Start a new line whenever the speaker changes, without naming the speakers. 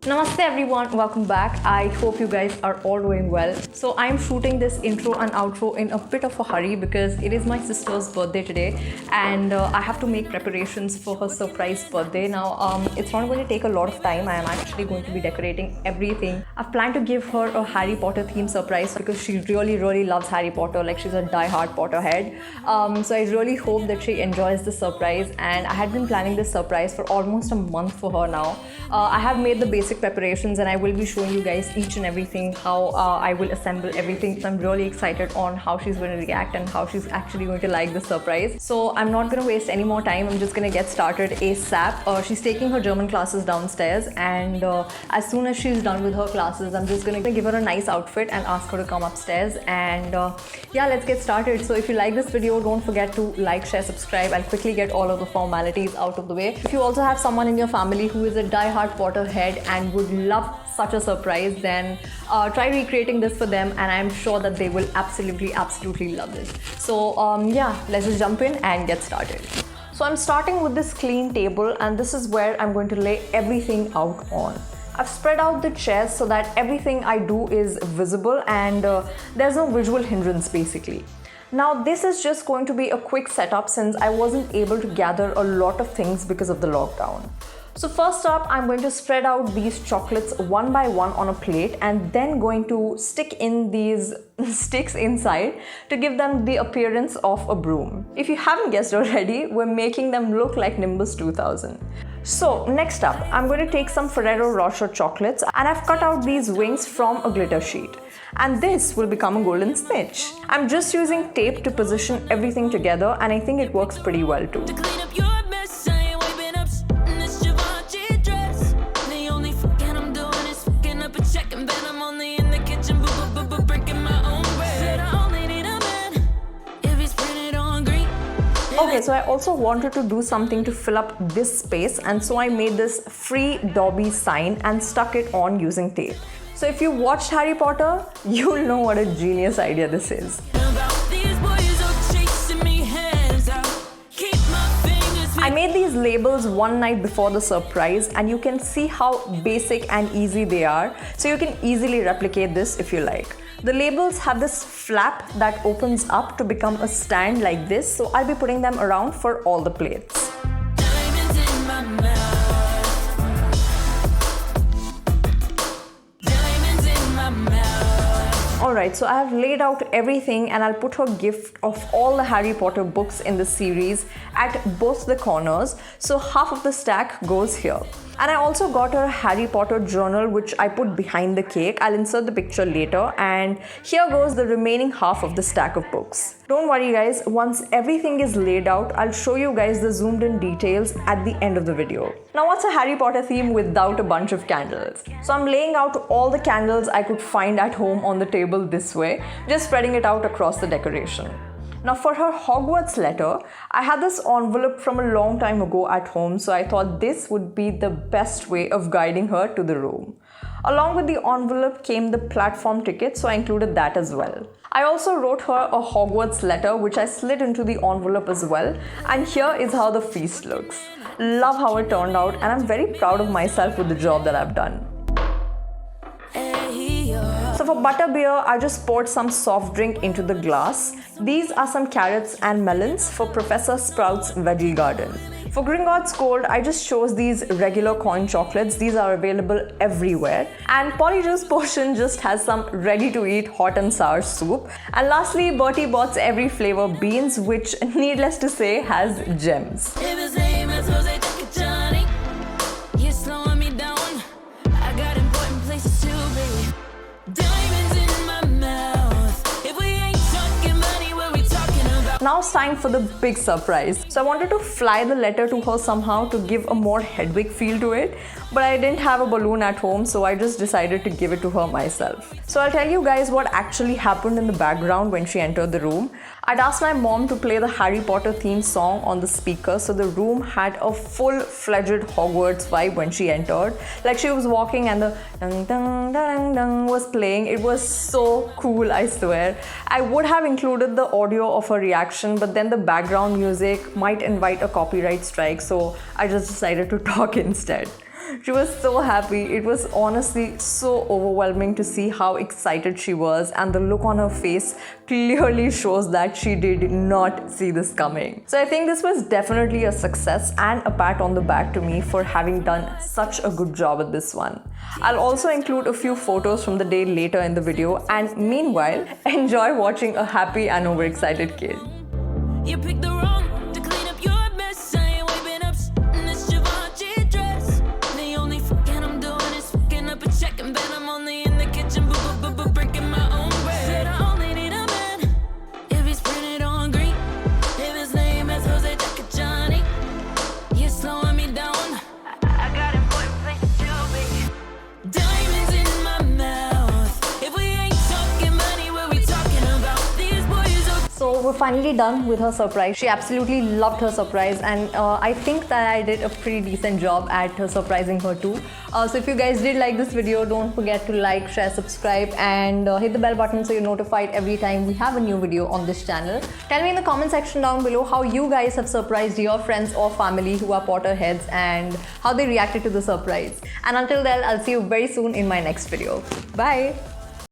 Namaste everyone, welcome back. I hope you guys are all doing well. So I'm shooting this intro and outro in a bit of a hurry because it is my sister's birthday today and I have to make preparations for her surprise birthday. Now it's not going to take a lot of time. I am actually going to be decorating everything. I've planned to give her a Harry Potter themed surprise because she really loves Harry Potter. Like, she's a die-hard Potterhead. So I really hope that she enjoys the surprise, and I had been planning this surprise for almost a month for her now. I have made the basic preparations and I will be showing you guys each and everything, how I will assemble everything. So I'm really excited on how she's going to react and how she's actually going to like the surprise. So I'm not going to waste any more time. I'm just going to get started ASAP. She's taking her German classes downstairs, and as soon as she's done with her classes, I'm just going to give her a nice outfit and ask her to come upstairs, and yeah, let's get started. So if you like this video, don't forget to like, share, subscribe. I'll quickly get all of the formalities out of the way. If you also have someone in your family who is a die-hard Potterhead and would love such a surprise, then try recreating this for them, and I'm sure that they will absolutely love this. So yeah, let's just jump in and get started. So I'm starting with this clean table, and this is where I'm going to lay everything out on. I've spread out the chairs so that everything I do is visible and there's no visual hindrance basically. Now this is just going to be a quick setup since I wasn't able to gather a lot of things because of the lockdown. So first up, I'm going to spread out these chocolates one by one on a plate and then going to stick in these sticks inside to give them the appearance of a broom. If you haven't guessed already, we're making them look like Nimbus 2000. So next up, I'm going to take some Ferrero Rocher chocolates and I've cut out these wings from a glitter sheet. And this will become a golden snitch. I'm just using tape to position everything together, and I think it works pretty well too. Okay, so I also wanted to do something to fill up this space, and so I made this free Dobby sign and stuck it on using tape. So if you watched Harry Potter, you'll know what a genius idea this is. I made these labels one night before the surprise, and you can see how basic and easy they are, so you can easily replicate this if you like. The labels have this flap that opens up to become a stand like this, so I'll be putting them around for all the plates. Alright, so I have laid out everything, and I'll put her gift of all the Harry Potter books in the series at both the corners, so half of the stack goes here. And I also got her a Harry Potter journal which I put behind the cake. I'll insert the picture later, and here goes the remaining half of the stack of books. Don't worry guys, once everything is laid out, I'll show you guys the zoomed in details at the end of the video. Now what's a Harry Potter theme without a bunch of candles? So I'm laying out all the candles I could find at home on the table this way, just spreading it out across the decoration. Now for her Hogwarts letter, I had this envelope from a long time ago at home, so I thought this would be the best way of guiding her to the room. Along with the envelope came the platform ticket, so I included that as well. I also wrote her a Hogwarts letter which I slid into the envelope as well, and here is how the feast looks. Love how it turned out, and I'm very proud of myself with the job that I've done. So for butterbeer, I just poured some soft drink into the glass. These are some carrots and melons for Professor Sprout's veggie garden. For Gringotts Gold, I just chose these regular coin chocolates. These are available everywhere. And Polyjuice Potion just has some ready-to-eat hot and sour soup. And lastly, Bertie Bott's Every Flavor Beans, which needless to say has gems. Now it's time for the big surprise. So I wanted to fly the letter to her somehow to give a more Hedwig feel to it, but I didn't have a balloon at home, so I just decided to give it to her myself. So I'll tell you guys what actually happened in the background when she entered the room. I'd asked my mom to play the Harry Potter theme song on the speaker, so the room had a full-fledged Hogwarts vibe when she entered. Like, she was walking and the dang dang dang dang was playing. It was so cool, I swear. I would have included the audio of her reaction, but then the background music might invite a copyright strike, so I just decided to talk instead. She was so happy. It was honestly so overwhelming to see how excited she was, and the look on her face clearly shows that she did not see this coming. So I think this was definitely a success and a pat on the back to me for having done such a good job at this one. I'll also include a few photos from the day later in the video, and meanwhile, enjoy watching a happy and overexcited kid.
You picked the wrong one to clean up your mess. I ain't wiping up in this Givenchy dress. The only fucking I'm doing is fucking up a check, and then I'm only in the kitchen breaking my own bread. Said I only need a man if he's printed on green. If his name is Jose Johnny, you're slowing me down. I got important places to be. Diamonds in my mouth. If we ain't talking money, what we talking about? These boys are.
So we're finally done with her surprise. She absolutely loved her surprise, and I think that I did a pretty decent job at surprising her too. So if you guys did like this video, don't forget to like, share, subscribe, and hit the bell button so you're notified every time we have a new video on this channel. Tell me in the comment section down below how you guys have surprised your friends or family who are Potterheads and how they reacted to the surprise. And until then, I'll see you very soon in my next video. Bye!